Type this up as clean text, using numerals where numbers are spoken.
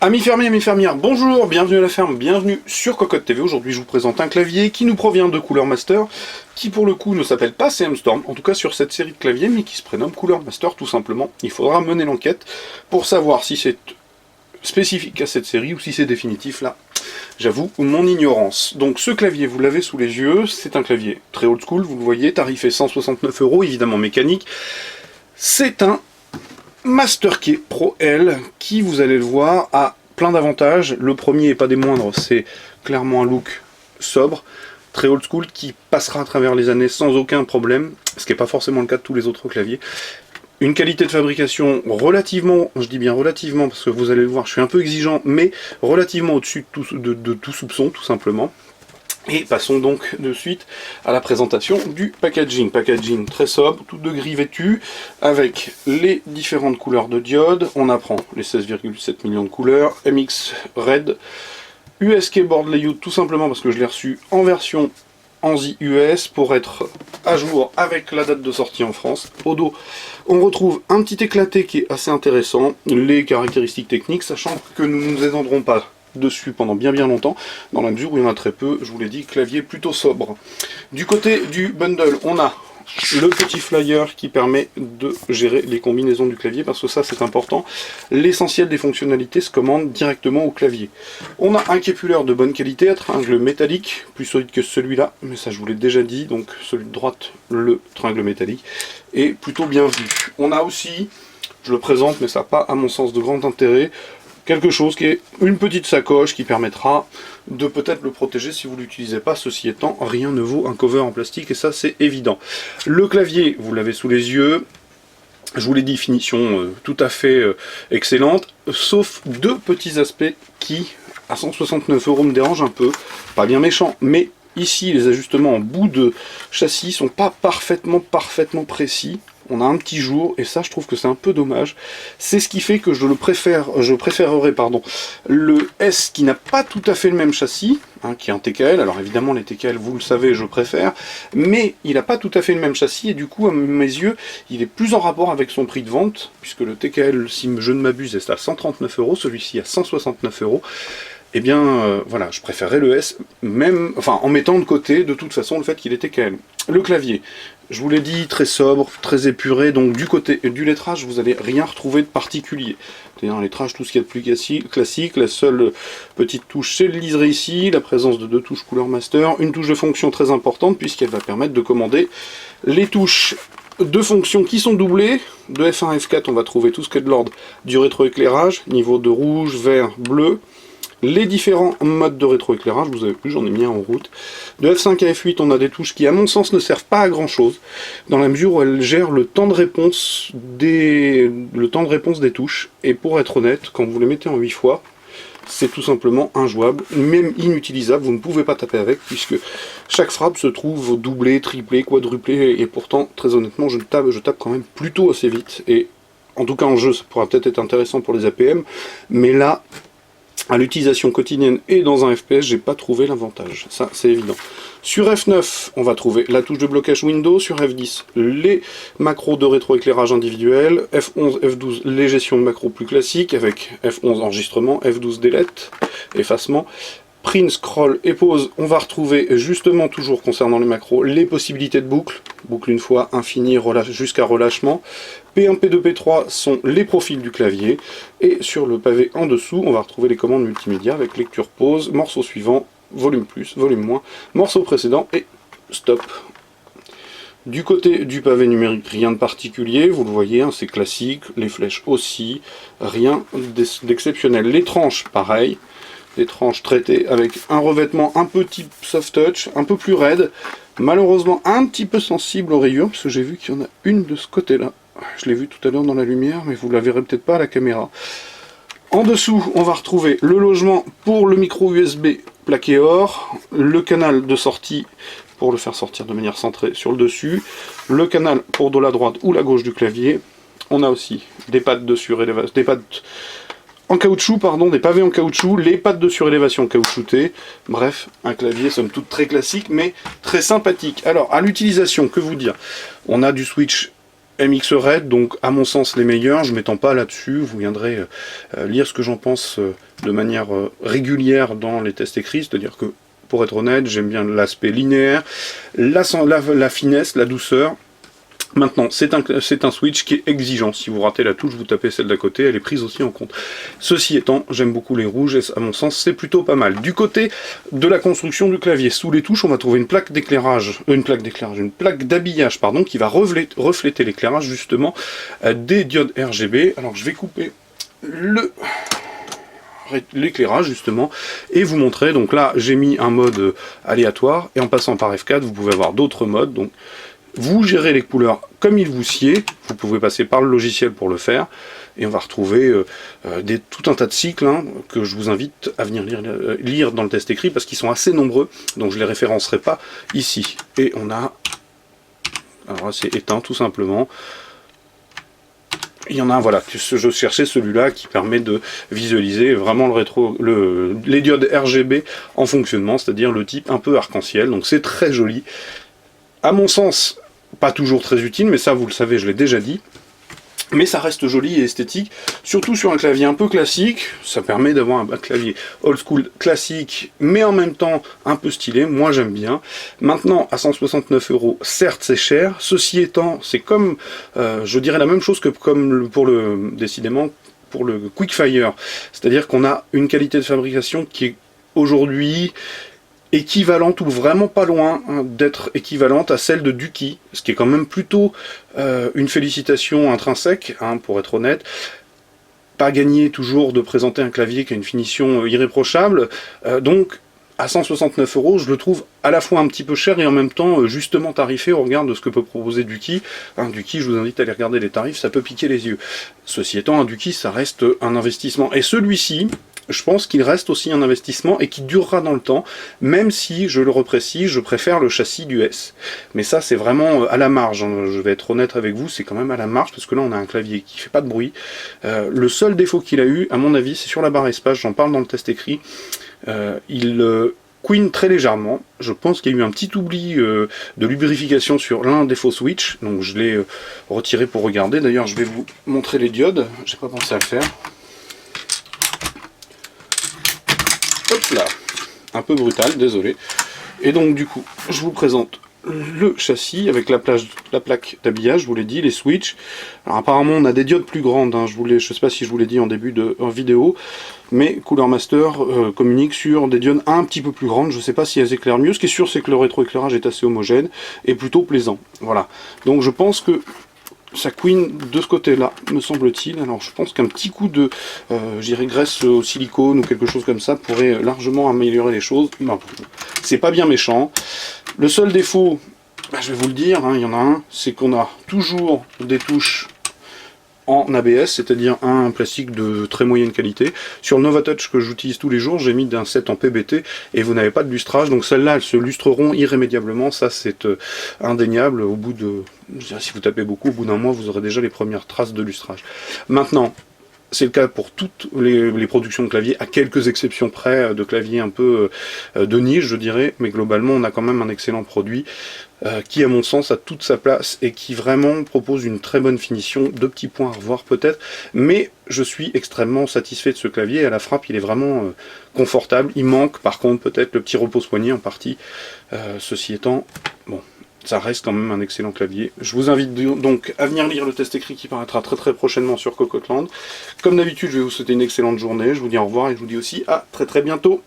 Amis fermiers, amis fermières, bonjour, bienvenue à la ferme, bienvenue sur Cocotte TV. Aujourd'hui je vous présente un clavier qui nous provient de Cooler Master, qui pour le coup ne s'appelle pas CM Storm, en tout cas sur cette série de claviers, mais qui se prénomme Cooler Master tout simplement. Il faudra mener l'enquête pour savoir si c'est spécifique à cette série ou si c'est définitif là. J'avoue mon ignorance. Donc ce clavier, vous l'avez sous les yeux, c'est un clavier très old school, vous le voyez, tarifé 169 €, évidemment mécanique. C'est un Masterkey Pro L qui, vous allez le voir, a plein d'avantages. Le premier et pas des moindres, c'est clairement un look sobre, très old school, qui passera à travers les années sans aucun problème, ce qui n'est pas forcément le cas de tous les autres claviers. Une qualité de fabrication relativement, je dis bien relativement, parce que vous allez le voir, je suis un peu exigeant, mais relativement au-dessus de tout soupçon, tout simplement. Et passons donc de suite à la présentation du packaging. Packaging très sobre, tout de gris vêtu, avec les différentes couleurs de diodes. On apprend les 16,7 millions de couleurs, MX Red, US Keyboard Layout, tout simplement parce que je l'ai reçu en version ANSI US pour être à jour avec la date de sortie en France. Au dos, on retrouve un petit éclaté qui est assez intéressant, les caractéristiques techniques, sachant que nous ne nous étendrons pas dessus pendant bien longtemps, dans la mesure où il y en a très peu, je vous l'ai dit, clavier plutôt sobre. Du côté du bundle, on a le petit flyer qui permet de gérer les combinaisons du clavier, parce que ça c'est important, l'essentiel des fonctionnalités se commande directement au clavier. On a un képuleur de bonne qualité, à tringle métallique, plus solide que celui-là, mais ça je vous l'ai déjà dit, donc celui de droite, le tringle métallique, est plutôt bien vu. On a aussi, je le présente mais ça n'a pas à mon sens de grand intérêt, quelque chose qui est une petite sacoche qui permettra de peut-être le protéger si vous ne l'utilisez pas. Ceci étant, rien ne vaut un cover en plastique et ça c'est évident. Le clavier, vous l'avez sous les yeux. Je vous l'ai dit, finition tout à fait excellente, sauf deux petits aspects qui, à 169 € me dérangent un peu. Pas bien méchant, mais ici les ajustements en bout de châssis sont pas parfaitement précis. On a un petit jour, et ça je trouve que c'est un peu dommage. C'est ce qui fait que je préférerais le S qui n'a pas tout à fait le même châssis, hein, qui est un TKL. Alors évidemment les TKL, vous le savez, je préfère, mais il n'a pas tout à fait le même châssis, et du coup à mes yeux, il est plus en rapport avec son prix de vente, puisque le TKL, si je ne m'abuse, est à 139 €, celui-ci à 169 €. Eh bien, voilà, je préférerais le S, même, enfin, en mettant de côté, de toute façon, le fait qu'il était KL. Le clavier, je vous l'ai dit, très sobre, très épuré, donc du côté du lettrage, vous n'allez rien retrouver de particulier. C'est-à-dire, lettrage, tout ce qu'il y a de plus classique, la seule petite touche, c'est le liseré ici, la présence de deux touches Cooler Master, une touche de fonction très importante, puisqu'elle va permettre de commander les touches de fonctions qui sont doublées. De F1 à F4, on va trouver tout ce qui est de l'ordre du rétroéclairage, niveau de rouge, vert, bleu. Les différents modes de rétroéclairage, vous avez vu, j'en ai mis un en route. De F5 à F8, on a des touches qui, à mon sens, ne servent pas à grand chose, dans la mesure où elles gèrent le temps de réponse des touches. Et pour être honnête, quand vous les mettez en 8 fois, c'est tout simplement injouable, même inutilisable, vous ne pouvez pas taper avec, puisque chaque frappe se trouve doublée, triplée, quadruplée, et pourtant, très honnêtement, je tape quand même plutôt assez vite. Et en tout cas en jeu, ça pourra peut-être être intéressant pour les APM, mais là, à l'utilisation quotidienne et dans un FPS, j'ai pas trouvé l'avantage, ça c'est évident. Sur F9, on va trouver la touche de blocage Windows, sur F10, les macros de rétroéclairage individuel, F11, F12, les gestions de macros plus classiques, avec F11 enregistrement, F12 delete, effacement, print, scroll et pause. On va retrouver justement, toujours concernant les macros, les possibilités de boucle une fois, infini, jusqu'à relâchement. P1, P2, P3 sont les profils du clavier, et sur le pavé en dessous, on va retrouver les commandes multimédia avec lecture, pause, morceau suivant, volume plus, volume moins, morceau précédent et stop. Du côté du pavé numérique, rien de particulier, vous le voyez, hein, c'est classique, les flèches aussi, rien d'exceptionnel. Les tranches, pareil, des tranches traitées avec un revêtement un peu type soft touch, un peu plus raide, malheureusement un petit peu sensible aux rayures, parce que j'ai vu qu'il y en a une de ce côté-là. Je l'ai vu tout à l'heure dans la lumière, mais vous la verrez peut-être pas à la caméra. En dessous, on va retrouver le logement pour le micro USB plaqué or, le canal de sortie pour le faire sortir de manière centrée sur le dessus, le canal pour de la droite ou la gauche du clavier. On a aussi des pattes de surélévation, des pattes en caoutchouc, pardon, des pavés en caoutchouc, les pattes de surélévation caoutchoutées. Bref, un clavier somme toute très classique, mais très sympathique. Alors, à l'utilisation, que vous dire? On a du switch MX Red, donc à mon sens les meilleurs. Je ne m'étends pas là-dessus, vous viendrez lire ce que j'en pense de manière régulière dans les tests écrits, c'est-à-dire que, pour être honnête, j'aime bien l'aspect linéaire, la finesse, la douceur. Maintenant, c'est un switch qui est exigeant. Si vous ratez la touche, vous tapez celle d'à côté, elle est prise aussi en compte. Ceci étant, j'aime beaucoup les rouges et à mon sens, c'est plutôt pas mal. Du côté de la construction du clavier, sous les touches, on va trouver une plaque d'éclairage, une plaque d'habillage, pardon, qui va refléter l'éclairage justement des diodes RGB. Alors, je vais couper l'éclairage justement et vous montrer. Donc là, j'ai mis un mode aléatoire et en passant par F4, vous pouvez avoir d'autres modes. Donc, vous gérez les couleurs comme il vous sied, vous pouvez passer par le logiciel pour le faire, et on va retrouver tout un tas de cycles que je vous invite à venir lire dans le test écrit, parce qu'ils sont assez nombreux, donc je ne les référencerai pas ici. Et on a, alors là c'est éteint tout simplement, il y en a un, voilà, je cherchais celui-là qui permet de visualiser vraiment les diodes RGB en fonctionnement, c'est-à-dire le type un peu arc-en-ciel, donc c'est très joli. À mon sens, pas toujours très utile, mais ça vous le savez, je l'ai déjà dit. Mais ça reste joli et esthétique, surtout sur un clavier un peu classique. Ça permet d'avoir un clavier old school classique, mais en même temps un peu stylé. Moi j'aime bien. Maintenant, à 169 €, certes c'est cher. Ceci étant, c'est comme, je dirais la même chose que décidément, pour le Quickfire. C'est-à-dire qu'on a une qualité de fabrication qui est aujourd'hui équivalente ou vraiment pas loin d'être équivalente à celle de Duki, ce qui est quand même plutôt une félicitation intrinsèque, pour être honnête. Pas gagné toujours de présenter un clavier qui a une finition irréprochable, donc à 169 €, je le trouve à la fois un petit peu cher et en même temps justement tarifé au regard de ce que peut proposer Duki. Duki, je vous invite à aller regarder les tarifs, ça peut piquer les yeux. Ceci étant, un Duki, ça reste un investissement. Et celui-ci, je pense qu'il reste aussi un investissement et qui durera dans le temps, même si, je le reprécise, je préfère le châssis du S. Mais ça, c'est vraiment à la marge, je vais être honnête avec vous, c'est quand même à la marge, parce que là, on a un clavier qui fait pas de bruit. Le seul défaut qu'il a eu, à mon avis, c'est sur la barre espace, j'en parle dans le test écrit, il queen très légèrement. Je pense qu'il y a eu un petit oubli de lubrification sur l'un des faux switch, donc je l'ai retiré pour regarder. D'ailleurs, je vais vous montrer les diodes, j'ai pas pensé à le faire. Hop là, un peu brutal, désolé. Et donc du coup, je vous présente le châssis avec la plaque d'habillage, je vous l'ai dit, les switches. Alors apparemment on a des diodes plus grandes, je sais pas si je vous l'ai dit en début de vidéo, mais Cooler Master communique sur des diodes un petit peu plus grandes, je sais pas si elles éclairent mieux. Ce qui est sûr, c'est que le rétroéclairage est assez homogène et plutôt plaisant. Voilà, donc je pense que ça queen de ce côté-là, me semble-t-il. Alors je pense qu'un petit coup de graisse au silicone ou quelque chose comme ça pourrait largement améliorer les choses. Non, c'est pas bien méchant. Le seul défaut, je vais vous le dire, il y en a un, c'est qu'on a toujours des touches en ABS, c'est-à-dire un plastique de très moyenne qualité. Sur le Novatouch que j'utilise tous les jours, j'ai mis d'un set en PBT et vous n'avez pas de lustrage, donc celles-là elles se lustreront irrémédiablement, ça c'est indéniable. Au bout de, je dirais, si vous tapez beaucoup, au bout d'un mois vous aurez déjà les premières traces de lustrage. Maintenant, c'est le cas pour toutes les productions de claviers, à quelques exceptions près de claviers un peu de niche, je dirais, mais globalement on a quand même un excellent produit qui à mon sens a toute sa place et qui vraiment propose une très bonne finition. Deux petits points à revoir peut-être, mais je suis extrêmement satisfait de ce clavier. À la frappe il est vraiment confortable. Il manque par contre peut-être le petit repose-poignet en partie. Ceci étant, bon, ça reste quand même un excellent clavier. Je vous invite donc à venir lire le test écrit qui paraîtra très prochainement sur Cocotte Land. Comme d'habitude, je vais vous souhaiter une excellente journée. Je vous dis au revoir et je vous dis aussi à très bientôt.